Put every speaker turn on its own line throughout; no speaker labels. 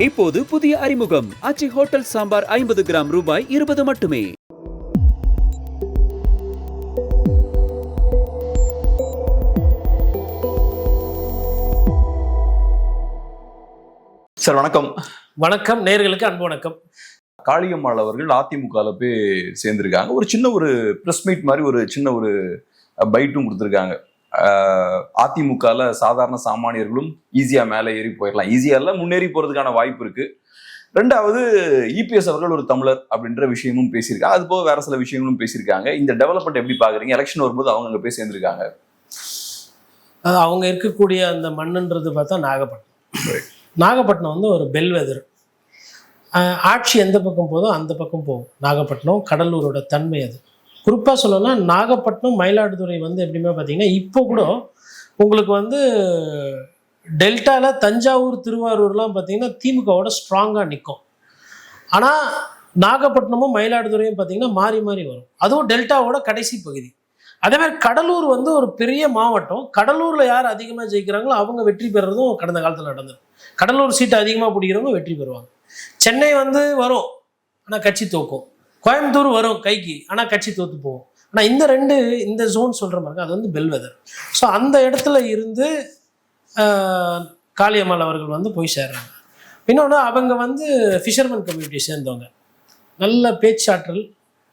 இப்போது புதிய அறிமுகம் ஆச்சி ஹோட்டல் சாம்பார் 50 கிராம் ரூபாய் 20 மட்டுமே.
சார் வணக்கம்.
வணக்கம், நேயர்களுக்கு அன்பு வணக்கம்.
காளியம்மாள் அவர்கள் அதிமுகவில் போய் சேர்ந்திருக்காங்க. ஒரு சின்ன ஒரு பிரஸ் மீட் மாதிரி ஒரு சின்ன ஒரு பைட்டும் கொடுத்துருக்காங்க. அதிமுகவில் சாதாரண சாமானியர்களும் ஈஸியா மேலே ஏறி போயிடலாம், ஈஸியா இல்லை முன்னேறி போறதுக்கான வாய்ப்பு இருக்கு. ரெண்டாவது, இபிஎஸ் அவர்கள் ஒரு தமிழர் அப்படின்ற விஷயமும் பேசியிருக்காங்க. அது போக வேற சில விஷயங்களும் பேசியிருக்காங்க. இந்த டெவலப்மெண்ட் எப்படி பாக்குறீங்க? எலெக்ஷன் வரும்போது அவங்க அங்கே போய் சேர்ந்திருக்காங்க.
அவங்க இருக்கக்கூடிய அந்த மண்ணுன்றது பார்த்தா நாகப்பட்டினம் வந்து ஒரு பெல்வெதர். ஆட்சி எந்த பக்கம் போதோ அந்த பக்கம் போகும். நாகப்பட்டினம் கடலூரோட தன்மை அது. குறிப்பாக சொல்லணும்னா நாகப்பட்டினம் மயிலாடுதுறை வந்து எப்படியுமே பார்த்தீங்கன்னா இப்போ கூட உங்களுக்கு வந்து டெல்டாவில் தஞ்சாவூர் திருவாரூர்லாம் பார்த்தீங்கன்னா திமுகவோட ஸ்ட்ராங்காக நிற்கும். ஆனால் நாகப்பட்டினமும் மயிலாடுதுறையும் பார்த்தீங்கன்னா மாறி மாறி வரும். அதுவும் டெல்டாவோட கடைசி பகுதி. அதே மாதிரி கடலூர் வந்து ஒரு பெரிய மாவட்டம். கடலூரில் யார் அதிகமாக ஜெயிக்கிறாங்களோ அவங்க வெற்றி பெறுறதும் கடந்த காலத்தில் நடந்தது. கடலூர் சீட்டை அதிகமாக பிடிக்கிறவங்க வெற்றி பெறுவாங்க. சென்னை வந்து வரும் ஆனால் கட்சி தோக்கும். கோயம்புத்தூர் வரும் கைக்கு ஆனால் கட்சி தோற்று போகும். ஆனால் இந்த ஜோன் சொல்கிற மாதிரி அது வந்து பெல்வெதர். ஸோ அந்த இடத்துல இருந்து காளியம்மாள் அவர்கள் வந்து போய் சேர்றாங்க. இன்னொன்று, அவங்க வந்து ஃபிஷர்மேன் கம்யூனிட்டி சேர்ந்தவங்க. நல்ல பேச்சாற்றல்,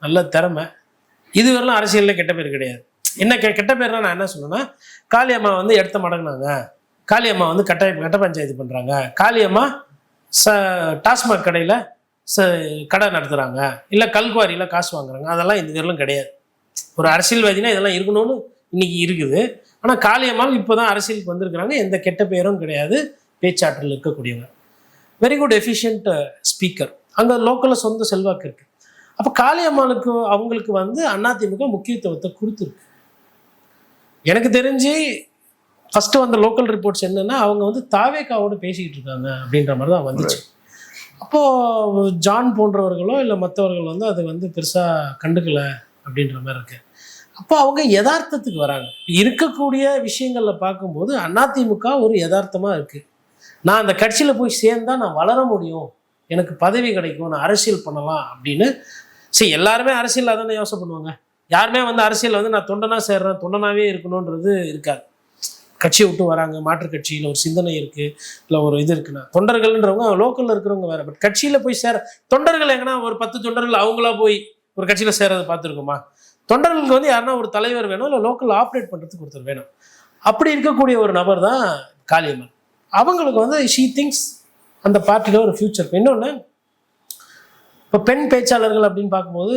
நல்ல திறமை. இதுவரைலாம் அரசியலில் கெட்ட பேர் கிடையாது. என்ன கெட்ட பேர்னா நான் என்ன சொன்னேன்னா, காளியம்மா வந்து இடத்த மடங்கினாங்க, காளியம்மா வந்து கட்ட பஞ்சாயத்து பண்ணுறாங்க, காளியம்மா டாஸ்மாக் கடையில் கடை நடத்துகிறாங்க, இல்லை கல்குவாரியில் காசு வாங்குறாங்க, அதெல்லாம் இந்த பேர்லாம் கிடையாது. ஒரு அரசியல்வாதினா இதெல்லாம் இருக்கணும்னு இன்னைக்கு இருக்குது. ஆனால் காளியம்மாள் இப்போ தான் அரசியலுக்கு வந்திருக்கிறாங்க. எந்த கெட்ட பேரும் கிடையாது. பேச்சாற்றல் இருக்கக்கூடியவங்க, வெரி குட் எஃபிஷியன்ட் ஸ்பீக்கர். அங்கே லோக்கலில் சொந்த செல்வாக்கு இருக்குது. அப்போ காளியம்மாளுக்கு அவங்களுக்கு வந்து அதிமுக முக்கியத்துவத்தை கொடுத்துருக்கு. எனக்கு தெரிஞ்சு ஃபஸ்ட்டு வந்த லோக்கல் ரிப்போர்ட்ஸ் என்னென்னா, அவங்க வந்து தாவேக்காவோடு பேசிக்கிட்டு இருக்காங்க அப்படின்ற மாதிரி தான் வந்துச்சு. அப்போது ஜான் போன்றவர்களோ இல்லை மற்றவர்கள் வந்து அது வந்து பெருசாக கண்டுக்கலை அப்படின்ற மாதிரி இருக்கு. அப்போ அவங்க யதார்த்தத்துக்கு வராங்க. இருக்கக்கூடிய விஷயங்களில் பார்க்கும்போது அதிமுக ஒரு யதார்த்தமாக இருக்குது. நான் அந்த கட்சியில் போய் சேர்ந்தால் நான் வளர முடியும், எனக்கு பதவி கிடைக்கும், நான் அரசியல் பண்ணலாம் அப்படின்னு. சரி, எல்லாருமே அரசியல் அதானே யோசனை பண்ணுவாங்க. யாருமே வந்து அரசியல் வந்து நான் தொண்டனாக சேர்றேன், தொண்டனாகவே இருக்கணுன்றது இருக்காது. கட்சியை விட்டு வராங்க, மாற்று கட்சியில் ஒரு சிந்தனை இருக்குது, இல்லை ஒரு இது இருக்குன்னா. தொண்டர்கள்ன்றவங்க லோக்கலில் இருக்கிறவங்க வேறு. பட் கட்சியில் போய் தொண்டர்கள் எங்கன்னா ஒரு 10 தொண்டர்கள் அவங்களா போய் ஒரு கட்சியில் சேர்றதை பார்த்துருக்கோமா? தொண்டர்களுக்கு வந்து யாருன்னா ஒரு தலைவர் வேணும், இல்லை லோக்கல் ஆப்ரேட் பண்ணுறதுக்கு ஒருத்தர் வேணும். அப்படி இருக்கக்கூடிய ஒரு நபர் தான் காளியம்மாள். அவங்களுக்கு வந்து ஷீ திங்ஸ் அந்த பார்ட்டியில் ஒரு ஃபியூச்சர். இன்னொன்று, இப்போ பெண் பேச்சாளர்கள் அப்படின்னு பார்க்கும்போது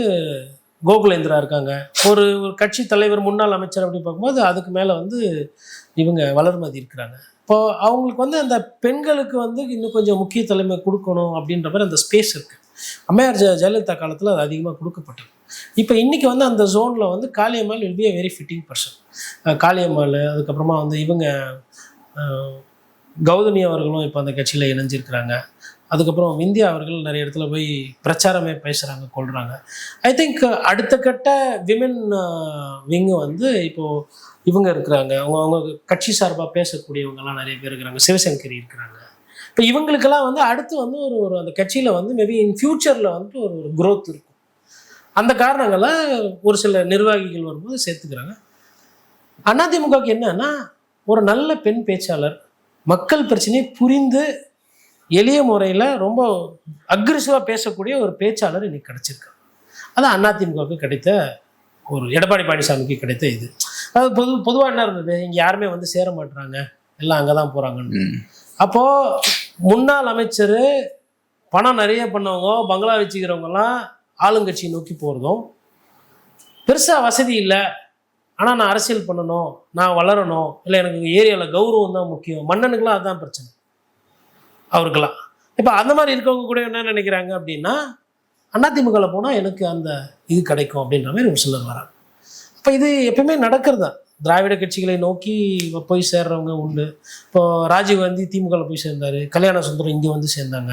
கோகுலேந்திரா இருக்காங்க. ஒரு கட்சி தலைவர், முன்னாள் அமைச்சர் அப்படின்னு பார்க்கும்போது அதுக்கு மேலே வந்து இவங்க வளர்மதி இருக்கிறாங்க. இப்போ அவங்களுக்கு வந்து அந்த பெண்களுக்கு வந்து இன்னும் கொஞ்சம் முக்கிய தலைமை கொடுக்கணும் அப்படின்ற மாதிரி அந்த ஸ்பேஸ் இருக்குது. அம்மையார் ஜெயலலிதா காலத்தில் அது அதிகமாக கொடுக்கப்பட்டது. இப்போ இன்றைக்கி வந்து அந்த ஜோனில் வந்து Kaliammal will be a very fitting person. Kaliammal, அதுக்கப்புறமா வந்து இவங்க கௌதமி அவர்களும் இப்போ அந்த கட்சியில் இணைஞ்சிருக்கிறாங்க. அதுக்கப்புறம் விந்தியா அவர்கள் நிறைய இடத்துல போய் பிரச்சாரமே பேசுகிறாங்க, கொள்கிறாங்க. ஐ திங்க் அடுத்த கட்ட விமென் விங்கு வந்து இப்போது இவங்க இருக்கிறாங்க. அவங்க கட்சி சார்பாக பேசக்கூடியவங்கலாம் நிறைய பேர் இருக்கிறாங்க. சிவசங்கரி இருக்கிறாங்க. இப்போ இவங்களுக்கெல்லாம் வந்து அடுத்து வந்து ஒரு அந்த கட்சியில் வந்து மேபி இன் ஃபியூச்சரில் வந்து ஒரு க்ரோத் இருக்கும். அந்த காரணங்களை ஒரு சில நிர்வாகிகள் வரும்போது சேர்த்துக்கிறாங்க. அதிமுகவுக்கு என்னன்னா, ஒரு நல்ல பெண் பேச்சாளர், மக்கள் பிரச்சனையை புரிந்து எளிய முறையில் ரொம்ப அக்ரெசிவாக பேசக்கூடிய ஒரு பேச்சாளர் இன்னைக்கு கிடைச்சிருக்கு. அது அதிமுகவுக்கு கிடைத்த ஒரு, எடப்பாடி பழனிசாமிக்கு கிடைத்த இது. அதாவது பொதுவாக என்ன இருந்தது, இங்கே யாருமே வந்து சேர மாட்டுறாங்க, எல்லாம் அங்கே தான் போகிறாங்கன்னு. அப்போது முன்னாள் அமைச்சர், பணம் நிறைய பண்ணவங்க, பங்களா வச்சுக்கிறவங்கலாம் ஆளுங்கட்சியை நோக்கி போகிறதும், பெருசாக வசதி இல்லை ஆனால் நான் அரசியல் பண்ணணும், நான் வளரணும், இல்லை எனக்கு ஏரியாவில் கௌரவம் தான் முக்கியம், மன்னனுக்கெல்லாம் அதுதான் பிரச்சனை அவருக்கெல்லாம். இப்போ அந்த மாதிரி இருக்கவங்க கூட என்ன நினைக்கிறாங்க அப்படின்னா, அதிமுகவில் போனால் எனக்கு அந்த இது கிடைக்கும் அப்படின்ற மாதிரி ஒரு சிலர் வராங்க. அப்போ இது எப்பயுமே நடக்கிறது தான். திராவிட கட்சிகளை நோக்கி போய் சேர்றவங்க உண்டு. இப்போது ராஜீவ்காந்தி திமுகவில் போய் சேர்ந்தார், கல்யாண சுந்தரம் இங்கே வந்து சேர்ந்தாங்க,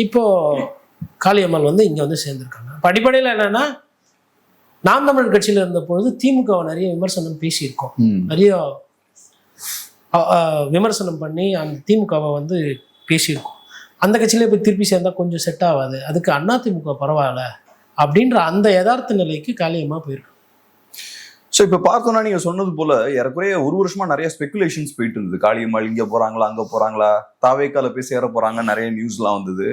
இப்போது காளியம்மாள் வந்து இங்கே வந்து சேர்ந்துருக்காங்க. இப்போ அடிப்படையில் என்னென்னா, நாம் தமிழர் கட்சியில் இருந்த பொழுது திமுகவை நிறைய விமர்சனம் பேசியிருக்கோம், நிறைய விமர்சனம் பண்ணி அந்த திமுகவை வந்து பேசியிருக்கோம். அந்த கட்சியிலே போய் திருப்பி சேர்ந்தால் கொஞ்சம் செட் ஆகாது, அதுக்கு அதிமுக பரவாயில்ல அப்படின்ற அந்த யதார்த்த நிலைக்கு காளியம்மா போயிருக்கு.
ஸோ இப்போ பார்த்தோன்னா நீங்கள் சொன்னது போல ஏறக்குறைய ஒரு வருஷமா நிறைய ஸ்பெகுலேஷன்ஸ் போயிட்டு இருந்தது. காளியம்மாள் இங்கே போகிறாங்களா, அங்கே போகிறாங்களா, தாவேக்கால போய் சேர போகிறாங்க, நிறைய நியூஸ்லாம் வந்தது.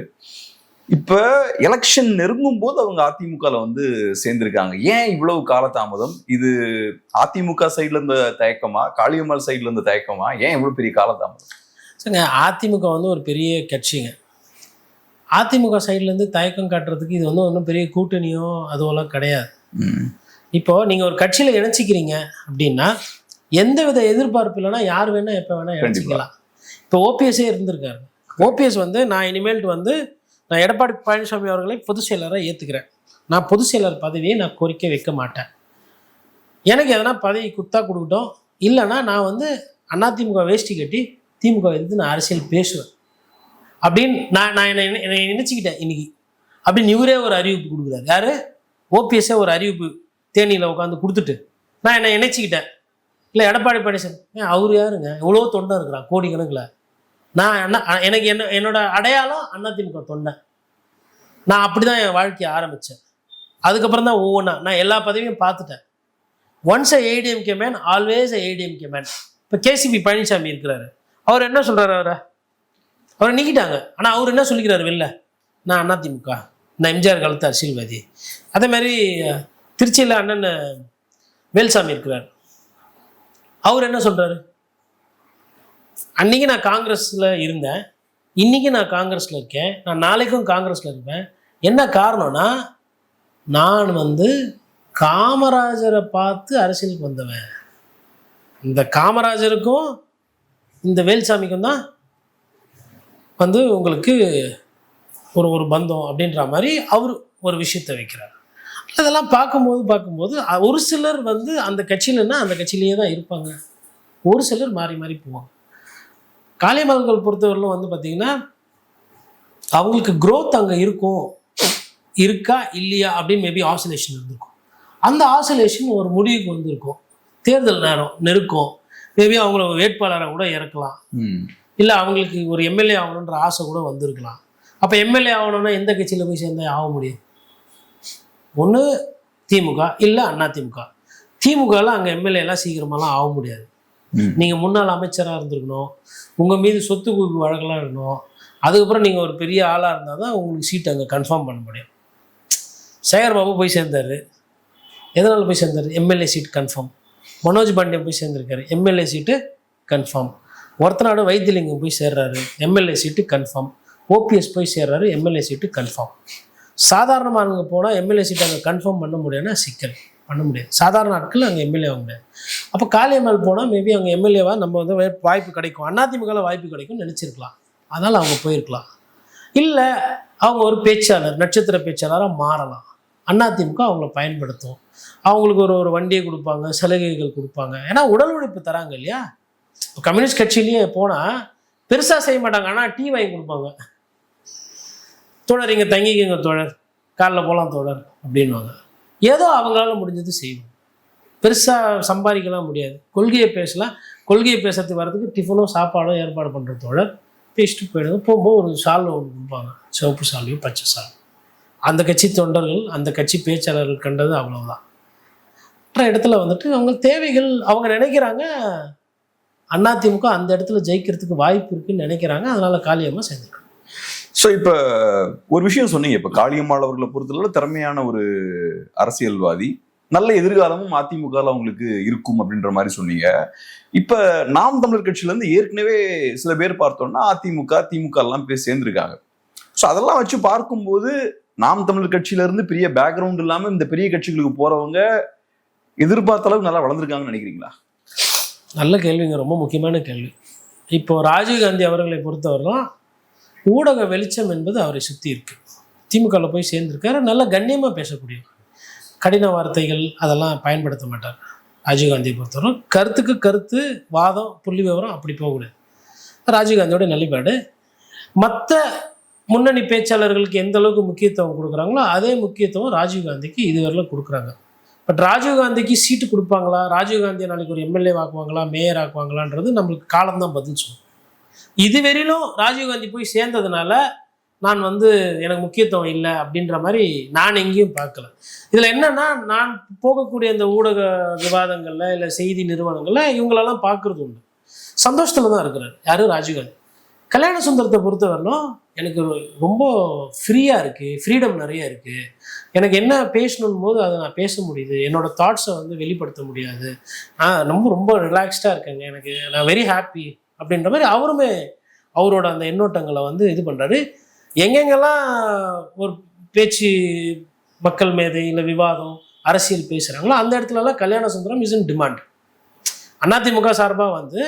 இப்போ எலெக்ஷன் நெருங்கும் போது அவங்க அதிமுகவில் வந்து சேர்ந்திருக்காங்க. ஏன் இவ்வளவு காலதாமதம்? இது அதிமுக சைட்ல இருந்த தயக்கமா, காளியம்மாள் சைட்ல இருந்த தயக்கமா, ஏன் இவ்வளவு பெரிய காலதாமதம்?
சரிங்க, அதிமுக வந்து ஒரு பெரிய கட்சிங்க. அதிமுக சைட்லேருந்து தயக்கம் காட்டுறதுக்கு இது வந்து ஒன்றும் பெரிய கூட்டணியோ அதுவெல்லாம் கிடையாது. இப்போ நீங்கள் ஒரு கட்சியில் இணைச்சிக்கிறீங்க அப்படின்னா எந்த வித எதிர்பார்ப்பு இல்லைன்னா யார் வேணால் எப்போ வேணால் இணைச்சிக்கலாம். இப்போ ஓபிஎஸ்ஸே இருந்திருக்காரு. ஓபிஎஸ் வந்து நான் இனிமேல்ட்டு வந்து நான் எடப்பாடி பழனிசாமி அவர்களை பொதுச் செயலராக ஏற்றுக்கிறேன், நான் பொதுச் செயலர் பதவியை நான் கோரிக்கை வைக்க மாட்டேன், எனக்கு எதனா பதவி குத்தா கொடுக்கட்டும், இல்லைன்னா நான் வந்து அதிமுக வேஷ்டி கட்டி திமுக எடுத்து நான் அரசியல் பேசுவேன் அப்படின்னு நான் என்னை நினச்சிக்கிட்டேன் இன்னைக்கு அப்படின்னு இவரே ஒரு அறிவிப்பு கொடுக்குறாரு. யார்? ஓபிஎஸ்ஸே ஒரு அறிவிப்பு தேனியில் உட்காந்து கொடுத்துட்டு நான் என்னை நினைச்சிக்கிட்டேன். இல்லை எடப்பாடி பழனிசாமி அவர் யாருங்க, எவ்வளோ தொண்டை இருக்கிறான் கோடிக்கணக்கில், நான் எனக்கு என்னோட அடையாளம் அதிமுக தொண்டை, நான் அப்படி தான் என் வாழ்க்கையை ஆரம்பித்தேன். அதுக்கப்புறம் தான் ஒவ்வொன்றா நான் எல்லா பதவியும் பார்த்துட்டேன். Once a ADMK man always a ADMK man. இப்போ கேசிபி பழனிசாமி இருக்கிறாரு, அவர் என்ன சொல்கிறாரு? அவரை நீக்கிட்டாங்க, ஆனால் அவர் என்ன சொல்லிக்கிறாரு வெளில, நான் அதிமுக, நான் எம்ஜிஆர் காலத்து அரசியல்வாதி. அதே மாதிரி திருச்சியில் அண்ணன் வேல்சாமி இருக்கிறார், அவர் என்ன சொல்கிறாரு? அன்றைக்கி நான் காங்கிரஸில் இருந்தேன், இன்றைக்கி நான் காங்கிரஸில் இருக்கேன், நான் நாளைக்கும் காங்கிரஸில் இருப்பேன். என்ன காரணம்னா நான் வந்து காமராஜரை பார்த்து அரசியலுக்கு வந்தவன், இந்த காமராஜருக்கும் இந்த வேல்சாமிக்கும் தான் வந்து உங்களுக்கு ஒரு பந்தம் அப்படின்ற மாதிரி அவர் ஒரு விஷயத்தை வைக்கிறார். அதெல்லாம் பார்க்கும்போது ஒரு சிலர் வந்து அந்த கட்சியிலன்னா அந்த கட்சியிலேயே தான் இருப்பாங்க, ஒரு சிலர் மாறி மாறி போவாங்க. காளியம்மாள் பொறுத்தவரையிலும் வந்து பார்த்திங்கன்னா அவங்களுக்கு க்ரோத் அங்கே இருக்கா இல்லையா அப்படின்னு மேபி ஆசிலேஷன் இருந்திருக்கும். அந்த ஆசிலேஷன் ஒரு முடிவுக்கு வந்திருக்கும். தேர்தல் நேரம் நெருக்கம், மேபி அவங்கள வேட்பாளரை கூட இறக்கலாம், இல்லை அவங்களுக்கு ஒரு எம்எல்ஏ ஆகணுன்ற ஆசை கூட வந்திருக்கலாம். அப்போ எம்எல்ஏ ஆகணும்னா எந்த கட்சியில் போய் சேர்ந்தா ஆக முடியும்? ஒன்று திமுக, இல்லை அதிமுக. திமுகலாம் அங்கே எம்எல்ஏலாம் சீக்கிரமாலாம் ஆக முடியாது. நீங்கள் முன்னாள் அமைச்சராக இருந்திருக்கணும், உங்கள் மீது சொத்து குவிப்பு வழக்கெல்லாம் இருக்கணும், அதுக்கப்புறம் நீங்கள் ஒரு பெரிய ஆளாக இருந்தால் தான் உங்களுக்கு சீட் அங்கே கன்ஃபார்ம் பண்ண முடியும். சேகர் பாபு போய் சேர்ந்தார், எதனால் போய் சேர்ந்தார்? MLA seat confirm. Manoj Pandian போய் சேர்ந்துருக்காரு, MLA seat confirm. Orathanadu Vaithilingam போய் சேர்றாரு, எம்எல்ஏ சீட்டு கன்ஃபார்ம். ஓபிஎஸ் போய் சேர்றாரு, எம்எல்ஏ சீட்டு கன்ஃபார்ம். சாதாரணமாக போனால் எம்எல்ஏ சீட் அங்கே கன்ஃபார்ம் பண்ண முடியும்னா சிக்கல் பண்ண முடியாது. சாதாரண நாட்கள் அங்கே எம்எல்ஏ ஆக முடியாது. அப்போ காளியம்மாள் போனால் மேபி அங்கே எம்எல்ஏவாக நம்ம வந்து வாய்ப்பு கிடைக்கும், அதிமுகவில் வாய்ப்பு கிடைக்கும்னு நினச்சிருக்கலாம், அதனால் அவங்க போயிருக்கலாம். இல்லை அவங்க ஒரு பேச்சாளர், நட்சத்திர பேச்சாளராக மாறலாம், அதிமுக அவங்கள பயன்படுத்தும், அவங்களுக்கு ஒரு வண்டியை கொடுப்பாங்க, சலுகைகள் கொடுப்பாங்க. ஏன்னா உடல் உழைப்பு தராங்க இல்லையா. கம்யூனிஸ்ட் கட்சியிலேயே போனால் பெருசாக செய்ய மாட்டாங்க, ஆனால் டீ வாங்கி கொடுப்பாங்க. தோழர் இங்கே தங்கிக்கங்க தோழர், காலைல போகலாம் தோழர் அப்படின்வாங்க. ஏதோ அவங்களால முடிஞ்சது செய்வோம். பெருசாக சம்பாதிக்கலாம் முடியாது, கொள்கையை பேசலாம். கொள்கையை பேசுறதுக்கு வர்றதுக்கு டிஃபனோ சாப்பாடோ ஏற்பாடு பண்ணுற தோழர், பேசிட்டு போயிடுங்க. போகும்போது ஒரு சால்வை ஒன்று கொடுப்பாங்க, சிவப்பு சால்வையும் பச்சை சால்வை. அந்த கட்சி தொண்டர்கள், அந்த கட்சி பேச்சாளர்கள் கண்டது அவ்வளவுதான். மற்ற இடத்துல வந்துட்டு அவங்க தேவைகள் அவங்க நினைக்கிறாங்க, அதிமுக அந்த இடத்துல ஜெயிக்கிறதுக்கு வாய்ப்பு இருக்குன்னு நினைக்கிறாங்க, அதனால காளியம்மா சேர்ந்துருக்காங்க.
ஸோ இப்போ ஒரு விஷயம் சொன்னீங்க, இப்போ காளியம்மாள் அவர்களை பொறுத்தளவு திறமையான ஒரு அரசியல்வாதி, நல்ல எதிர்காலமும் அதிமுகவில் அவங்களுக்கு இருக்கும் அப்படின்ற மாதிரி சொன்னீங்க. இப்போ நாம் தமிழர் கட்சியிலேருந்து ஏற்கனவே சில பேர் பார்த்தோம்னா அதிமுக திமுக எல்லாம் போய் சேர்ந்துருக்காங்க. ஸோ அதெல்லாம் வச்சு பார்க்கும்போது நாம் தமிழர் கட்சியிலேருந்து பெரிய பேக்ரவுண்ட் இல்லாமல் இந்த பெரிய கட்சிகளுக்கு போகிறவங்க எதிர்பார்த்த அளவுக்கு நல்லா வளர்ந்துருக்காங்கன்னு நினைக்கிறீங்களா?
நல்ல கேள்விங்க, ரொம்ப முக்கியமான கேள்வி. இப்போ ராஜீவ்காந்தி அவர்களை பொறுத்தவரைலாம் ஊடக வெளிச்சம் என்பது அவரை சுற்றி இருக்கு. திமுகவில் போய் சேர்ந்திருக்காரு, நல்ல கண்ணியமாக பேசக்கூடிய, கடின வார்த்தைகள் அதெல்லாம் பயன்படுத்த மாட்டார். ராஜீவ்காந்தியை பொறுத்தவரை கருத்துக்கு கருத்து, வாதம், புள்ளி விவரம் அப்படி போகக்கூடாது. ராஜீவ்காந்தியோட நிலைப்பாடு. மற்ற முன்னணி பேச்சாளர்களுக்கு எந்த அளவுக்கு முக்கியத்துவம் கொடுக்குறாங்களோ அதே முக்கியத்துவம் ராஜீவ்காந்திக்கு இதுவரையிலும் கொடுக்குறாங்க. பட் ராஜீவ்காந்திக்கு சீட்டு கொடுப்பாங்களா, ராஜீவ்காந்தியை நாளைக்கு ஒரு எம்எல்ஏ ஆக்குவாங்களா, மேயர் ஆக்குவாங்களான்றது நம்மளுக்கு காலம்தான் பதில் சொல்லும். இதுவரையிலும் ராஜீவ்காந்தி போய் சேர்ந்ததுனால நான் வந்து எனக்கு முக்கியத்துவம் இல்லை அப்படின்ற மாதிரி நான் எங்கேயும் பார்க்கல. இதில் என்னன்னா, நான் போகக்கூடிய இந்த ஊடக விவாதங்களில் இல்லை செய்தி நிறுவனங்களில் இவங்களெல்லாம் பார்க்குறது உண்டு. சந்தோஷத்தில் தான் இருக்கிறார் யார் ராஜீவ்காந்தி. கல்யாண சுந்தரத்தை பொறுத்தவரையிலும் எனக்கு ரொம்ப ஃப்ரீயாக இருக்குது, ஃப்ரீடம் நிறைய இருக்குது. எனக்கு என்ன பேசணும் போது அதை நான் பேச முடியுது, என்னோட தாட்ஸை வந்து வெளிப்படுத்த முடியாது, ரொம்ப ரொம்ப ரிலாக்ஸ்டாக இருக்கேங்க, எனக்கு நான் வெரி ஹாப்பி அப்படின்ற மாதிரி அவருமே அவரோட அந்த எண்ணோட்டங்களை வந்து இது பண்ணுறாரு. எங்கெங்கெல்லாம் ஒரு பேச்சு மக்கள் மேதை இல்லை விவாதம் அரசியல் பேசுகிறாங்களோ அந்த இடத்துலலாம் Kalyana Sundaram is in demand. AIADMK சார்பாக வந்து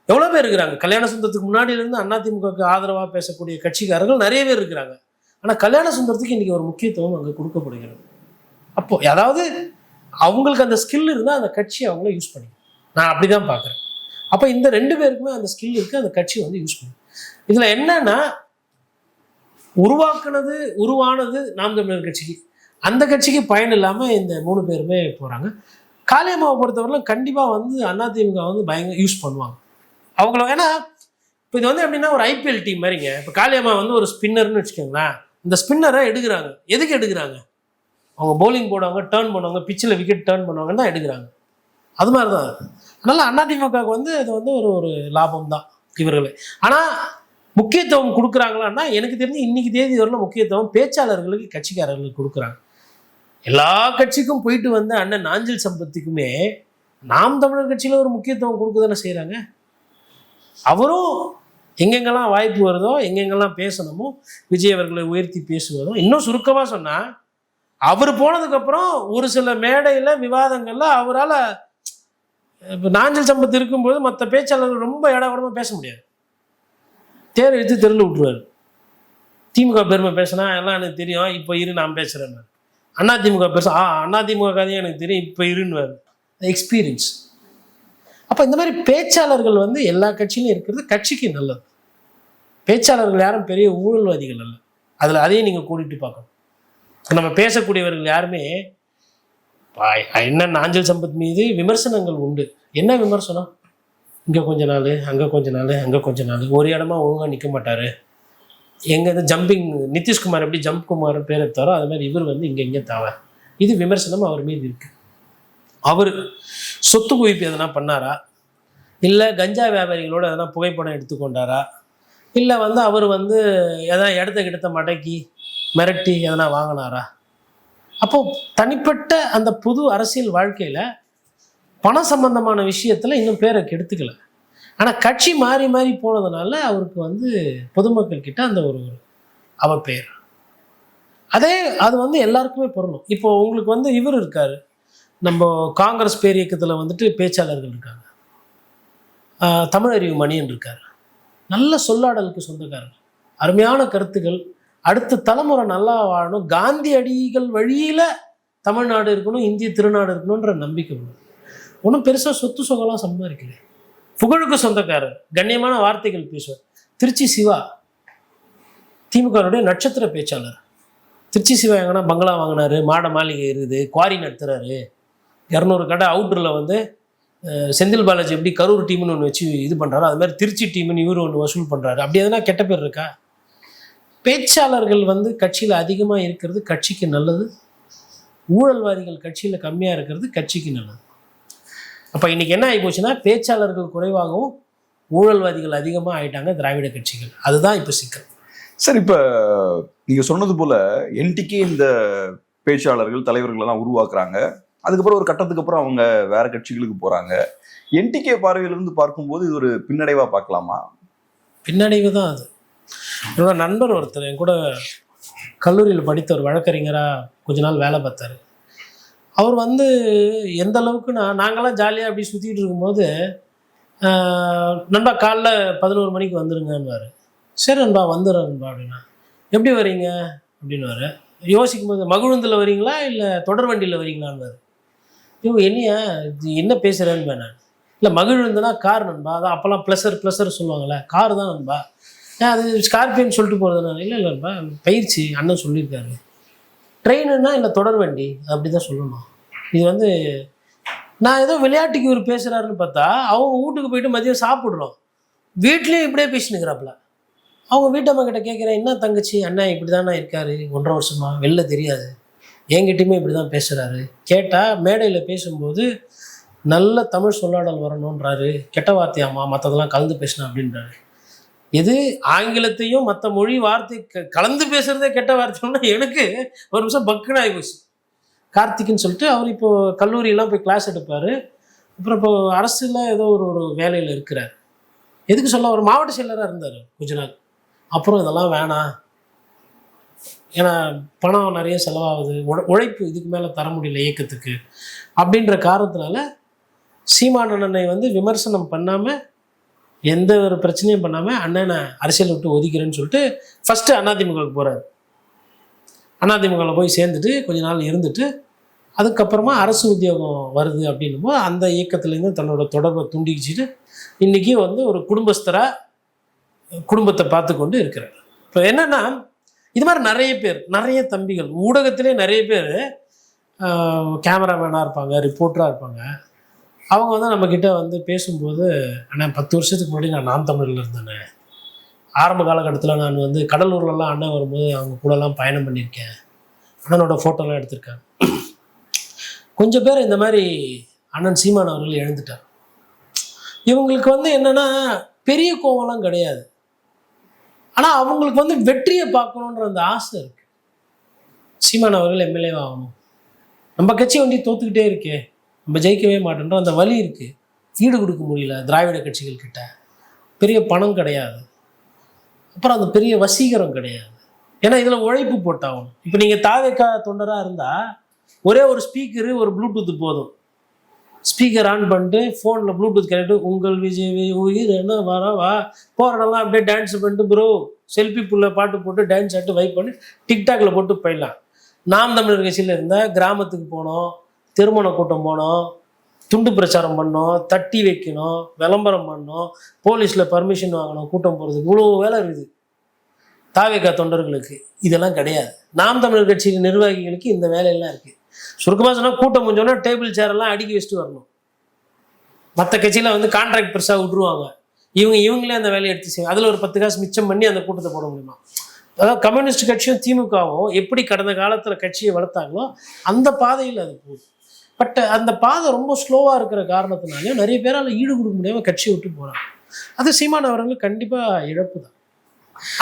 எவ்வளோ பேர் இருக்கிறாங்க. கல்யாண சுந்தரத்துக்கு முன்னாடியிலேருந்து அதிமுகவுக்கு ஆதரவாக பேசக்கூடிய கட்சிக்காரர்கள் நிறைய பேர் இருக்கிறாங்க. ஆனால் கல்யாண சுந்தரத்துக்கு இன்றைக்கி ஒரு முக்கியத்துவம் அங்கே கொடுக்கப்படுகிறது. அப்போது அதாவது அவங்களுக்கு அந்த ஸ்கில் இருந்தால் அந்த கட்சியை அவங்கள யூஸ் பண்ணிக்கணும். நான் அப்படி தான் பார்க்குறேன். அப்போ இந்த 2 பேருக்குமே அந்த ஸ்கில் இருக்குது, அந்த கட்சி வந்து யூஸ் பண்ணும். இதில் என்னன்னா, உருவானது நாம் தமிழர் கட்சிக்கு, அந்த கட்சிக்கு பயன் இல்லாமல் இந்த 3 பேருமே போகிறாங்க. காளியம்மாவை பொறுத்தவரையிலும் கண்டிப்பாக வந்து அதிமுக வந்து பயங்கர யூஸ் பண்ணுவாங்க அவங்கள. ஏன்னா இப்போ இது வந்து எப்படின்னா ஒரு IPL டீம் மாதிரிங்க. இப்போ காளியம்மா வந்து ஒரு ஸ்பின்னர்னு வச்சுக்கோங்களேன். இந்த ஸ்பின்னரை எடுக்கிறாங்க. எதுக்கு எடுக்கிறாங்க? அவங்க பவுலிங் போடுவாங்க, டேர்ன் பண்ணுவாங்க, பிச்சில் விக்கெட் டேர்ன் பண்ணுவாங்கன்னு தான் எடுக்கிறாங்க. அது மாதிரி தான். அதனால் அதிமுகவுக்கு வந்து அது வந்து ஒரு லாபம் தான் இவர்களே. ஆனால் முக்கியத்துவம் கொடுக்குறாங்களான்னா எனக்கு தெரிஞ்சு இன்னைக்கு தேதி வரலாம் முக்கியத்துவம் பேச்சாளர்களுக்கு, கட்சிக்காரர்களுக்கு கொடுக்குறாங்க. எல்லா கட்சிக்கும் போயிட்டு வந்த அண்ணன் நாஞ்சில் சம்பத்துக்குமே நாம் தமிழர் கட்சியில் ஒரு முக்கியத்துவம் கொடுக்க தானே செய்கிறாங்க. அவரும் எங்கெங்கெல்லாம் வாய்ப்பு வருதோ, எங்கெங்கெல்லாம் பேசணுமோ, விஜய் அவர்களை உயர்த்தி பேசுவதும். இன்னும் சுருக்கமாக சொன்னால், அவர் போனதுக்கப்புறம் ஒரு சில மேடையில் விவாதங்களில் அவரால் இப்போ நாஞ்சில் சம்பத் இருக்கும்போது மற்ற பேச்சாளர்கள் ரொம்ப ஏடாகூடமாக பேச முடியாது. தேர் எடுத்து தெருவில் விட்டுருவார். திமுக பெருமை பேசினா எல்லாம் எனக்கு தெரியும், இப்போ இரு நான் பேசுகிறேன். அதிமுக பேச அதிமுக கதையும் எனக்கு தெரியும், இப்போ இருன்னு எக்ஸ்பீரியன்ஸ். அப்போ இந்த மாதிரி பேச்சாளர்கள் வந்து எல்லா கட்சியிலும் இருக்கிறது கட்சிக்கு நல்லது. பேச்சாளர்கள் யாரும் பெரிய ஊழல்வாதிகள் அல்ல. அதையும் நீங்கள் கூட்டிகிட்டு பார்க்கணும். நம்ம பேசக்கூடியவர்கள் யாருமே என்ன நாஞ்சில் சம்பத் மீது விமர்சனங்கள் உண்டு. என்ன விமர்சனம்? இங்கே கொஞ்ச நாள், அங்கே கொஞ்ச நாள், அங்கே கொஞ்ச நாள், ஒரு இடமா ஒழுங்காக நிற்க மாட்டார். எங்கே ஜம்பிங் நிதிஷ்குமார் எப்படி ஜம்ப் குமார் பேர் எடுத்தாரோ அது மாதிரி இவர் வந்து இங்கே தாவார். இது விமர்சனம் அவர் மீது இருக்கு. அவர் சொத்து குவிப்பு எதனா பண்ணாரா, இல்லை கஞ்சா வியாபாரிகளோடு எதனா புகைப்படம் எடுத்துக்கொண்டாரா, இல்லை வந்து அவர் வந்து எதனா இடத்த மடக்கி மிரட்டி எதனா வாங்கினாரா? அப்போது தனிப்பட்ட அந்த புது அரசியல் வாழ்க்கையில் பண சம்பந்தமான விஷயத்தில் இன்னும் பேரை கெடுத்துக்கல. ஆனால் கட்சி மாறி மாறி போனதுனால அவருக்கு வந்து பொதுமக்கள் கிட்ட அந்த ஒரு அவப்பெயர். அது வந்து எல்லாருக்குமே பொருளும். இப்போ உங்களுக்கு வந்து இவர் இருக்கார், நம்ம காங்கிரஸ் பேரியக்கத்தில் வந்துட்டு பேச்சாளர்கள் இருக்காங்க. தமிழறிவு மணியன் இருக்கார். நல்ல சொல்லாடலுக்கு சொந்தக்காரர், அருமையான கருத்துக்கள். அடுத்த தலைமுறை நல்லா வாழணும், காந்தியடிகள் வழியில் தமிழ்நாடு இருக்கணும், இந்திய திருநாடு இருக்கணுன்ற நம்பிக்கை உண்டு. ஒன்றும் பெருசாக சொத்து சொகலாம் சம்பாதிக்கல. புகழுக்கு சொந்தக்காரர், கண்ணியமான வார்த்தைகள் பேசுவார். திருச்சி சிவா திமுகவுடைய நட்சத்திர பேச்சாளர். திருச்சி சிவா எங்கன்னா பங்களா வாங்கினாரு, மாட மாளிகை இருக்குது, குவாரி நடத்துகிறாரு, 200 கடை அவுட்டரில் வந்து செந்தில் பாலாஜி எப்படி கரூர் டீம்னு ஒன்று வச்சு இது பண்ணுறாரு, அது மாதிரி திருச்சி டீம்னு இவர் ஒன்று வசூல் பண்ணுறாரு. அப்படி எதனா கெட்ட பேர் இருக்கா? பேச்சாளர்கள் வந்து கட்சியில் அதிகமாக இருக்கிறது கட்சிக்கு நல்லது, ஊழல்வாதிகள் கட்சியில் கம்மியாக இருக்கிறது கட்சிக்கு நல்லது. அப்போ இன்றைக்கி என்ன ஆகி போச்சுன்னா, பேச்சாளர்கள் குறைவாகவும் ஊழல்வாதிகள் அதிகமாக ஆயிட்டாங்க திராவிட கட்சிகள். அதுதான் இப்போ சிக்கல்.
சார், இப்போ நீங்கள் சொன்னது போல் என்டிகே இந்த பேச்சாளர்கள் தலைவர்களெல்லாம் உருவாக்குறாங்க. அதுக்கப்புறம் ஒரு கட்டத்துக்கு அப்புறம் அவங்க வேற கட்சிகளுக்கு போகிறாங்க. என்டிகே பார்வையிலிருந்து பார்க்கும்போது இது ஒரு பின்னடைவாக பார்க்கலாமா?
பின்னடைவு தான் அது. என்னோட நண்பர் ஒருத்தர் என் கூட கல்லூரியில் படித்த ஒரு வழக்கறிஞராக கொஞ்ச நாள் வேலை பார்த்தாரு. அவர் வந்து எந்த அளவுக்குன்னா, நாங்கள்லாம் ஜாலியாக அப்படி சுற்றிட்டு இருக்கும்போது நண்பா காலைல 11 மணிக்கு வந்துருங்கன்னுவார். சரி நண்பா வந்துடுறேன் நண்பா அப்படின்னா. எப்படி வரீங்க அப்படின்னுவார். யோசிக்கும் போது, மகிழுந்தில் வரீங்களா இல்லை தொடர் வண்டியில் வரீங்களான்னு. என்னையா என்ன பேசுகிறேன்னு நான். இல்லை மகிழுந்துனா கார் நண்பா, அதான் அப்போல்லாம் ப்ளஸர் சொல்லுவாங்கள்ல, கார் தான் நண்பா. அது ஸ்கார்பியோன்னு சொல்லிட்டு போகிறது. நான் இல்லை நண்பா, பயிற்சி அண்ணன் சொல்லியிருக்காரு. ட்ரெயினுன்னா இல்லை தொடர் வண்டி, அப்படி தான் சொல்லணும். இது வந்து நான் ஏதோ விளையாட்டுக்கு இவர் பேசுகிறாருன்னு பார்த்தா அவங்க வீட்டுக்கு போயிட்டு மதியம் சாப்பிட்றோம். வீட்லேயும் இப்படியே பேசினுக்கிறாப்புல. அவங்க வீட்டம்மா கிட்ட கேட்குறேன், என்ன தங்கச்சி அண்ணா இப்படி தானே இருக்காரு 1.5 வருஷமா, வெளில தெரியாது, என்கிட்டயுமே இப்படி தான் பேசுகிறாரு. கேட்டால் மேடையில் பேசும்போது நல்ல தமிழ் சொல்லாடல் வரணுன்றாரு, கெட்ட வார்த்தையாம்மா மற்றதெல்லாம் கலந்து பேசினா அப்படின்றாரு. எது ஆங்கிலத்தையும் மற்ற மொழி வார்த்தை கலந்து பேசுகிறதே கெட்ட வார்த்தைன்னா எனக்கு ஒரு நிமிஷம் பக்குன்னு ஆகி போச்சு. கார்த்திக்னு சொல்லிட்டு அவர் இப்போது கல்லூரியெல்லாம் போய் கிளாஸ் எடுப்பார். அப்புறம் இப்போ அரசில் ஏதோ ஒரு வேலையில் இருக்கிறார். எதுக்கு சொல்ல, ஒரு மாவட்ட செயலராக இருந்தார் கொஞ்ச நாள். அப்புறம் இதெல்லாம் வேணாம், ஏன்னா பணம் நிறைய செலவாகுது, உழைப்பு இதுக்கு மேலே தர முடியல இயக்கத்துக்கு அப்படின்ற காரணத்தினால சீமான் அண்ணனை வந்து விமர்சனம் பண்ணாமல், எந்த ஒரு பிரச்சனையும் பண்ணாமல் அண்ணனை அரசியல் விட்டு ஒதுக்கிறேன்னு சொல்லிட்டு ஃபஸ்ட்டு அதிமுகவுக்கு போகிறார். அதிமுகவில் போய் சேர்ந்துட்டு கொஞ்ச நாள் இருந்துட்டு அதுக்கப்புறமா அரசு உத்தியோகம் வருது அப்படின்னும் போது அந்த இயக்கத்துலேருந்து தன்னோட தொடர்பை துண்டிச்சிட்டு இன்றைக்கி வந்து ஒரு குடும்பஸ்தராக குடும்பத்தை பார்த்து கொண்டு இருக்கிறார். இப்போ என்னென்னா இது மாதிரி நிறைய பேர், நிறைய தம்பிகள் ஊடகத்திலே நிறைய பேர் கேமராமேனாக இருப்பாங்க, ரிப்போர்ட்டராக இருப்பாங்க. அவங்க வந்து நம்மக்கிட்ட வந்து பேசும்போது, அண்ணன் 10 வருஷத்துக்கு முன்னாடி நான் தமிழில் இருந்தேனே, ஆரம்ப காலகட்டத்தில் நான் வந்து கடலூர்லலாம் அண்ணன் வரும்போது அவங்க கூடலாம் பயணம் பண்ணியிருக்கேன், அண்ணனோட ஃபோட்டோலாம் எடுத்திருக்கேன். கொஞ்சம் பேர் இந்த மாதிரி அண்ணன் சீமான் அவர்கள் எழுந்துட்டார். இவங்களுக்கு வந்து என்னென்னா பெரிய கோவம்லாம் கிடையாது, ஆனால் அவங்களுக்கு வந்து வெற்றியை பார்க்கணுன்ற அந்த ஆசை இருக்குது. சீமான் அவர்கள் எம்எல்ஏ ஆகணும், நம்ம கட்சி வண்டி தோத்துக்கிட்டே இருக்கே, நம்ம ஜெயிக்கவே மாட்டேன்ற அந்த வலி இருக்குது. ஈடு கொடுக்க முடியல திராவிட கட்சிகள் கிட்ட, பெரிய பணம் கிடையாது, அப்புறம் அந்த பெரிய வசீகரம் கிடையாது. ஏன்னா இதில் உழைப்பு போட்டாகணும். இப்போ நீங்கள் தாவேக்கா தொண்டராக இருந்தால் ஒரே ஒரு ஸ்பீக்கரு, ஒரு ப்ளூடூத்து போதும். ஸ்பீக்கர் ஆன் பண்ணிட்டு ஃபோனில் ப்ளூடூத் கேட்டு உங்கள் விஜய் உயிர் என்ன வர வா போகிறடெல்லாம் அப்படியே டான்ஸ் பண்ணிட்டு ப்ரோ செல்ஃபி புள்ள பாட்டு போட்டு டான்ஸ் ஆட்டு வைப் பண்ணி டிக்டாக்ல போட்டு போயிடலாம். நாம் தமிழர் கட்சியில் இருந்தால் கிராமத்துக்கு போனோம், திருமண கூட்டம் போனோம், துண்டு பிரச்சாரம் பண்ணோம், தட்டி வைக்கணும், விளம்பரம் பண்ணோம், போலீஸில் பர்மிஷன் வாங்கணும், கூட்டம் போகிறதுக்கு இவ்வளோ வேலை இருக்குது. தாவேக்கா தொண்டர்களுக்கு இதெல்லாம் கிடையாது. நாம் தமிழர் கட்சியின் நிர்வாகிகளுக்கு இந்த வேலையெல்லாம் இருக்குது. சுருக்கமாக சொன்னால் கூட்டம் முடிஞ்சோன்னா டேபிள் சேரெல்லாம் அடுக்கி வச்சுட்டு வரணும். மற்ற கட்சியில் வந்து கான்ட்ராக்ட் பெருசாக விட்ருவாங்க, இவங்களே அந்த வேலையை எடுத்து செய்வாங்க. அதில் ஒரு 10 காசு மிச்சம் பண்ணி அந்த கூட்டத்தை போட முடியுமா? அதாவது கம்யூனிஸ்ட் கட்சியும் திமுகவும் எப்படி கடந்த காலத்தில் கட்சியை வளர்த்தாங்களோ அந்த பாதையில் அது போகுது. பட் அந்த பாதை ரொம்ப ஸ்லோவாக இருக்கிற காரணத்தினாலே நிறைய பேரால் ஈடு கொடுக்க முடியாமல் கட்சியை விட்டு போகிறாங்க. அது சீமான் அவர்களுக்கு கண்டிப்பாக இழப்பு தான்.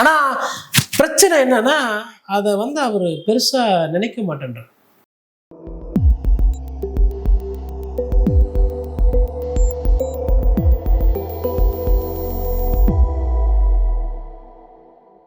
ஆனால் பிரச்சனை என்னன்னா அதை வந்து அவர் பெருசாக நினைக்க மாட்டேன்றார்.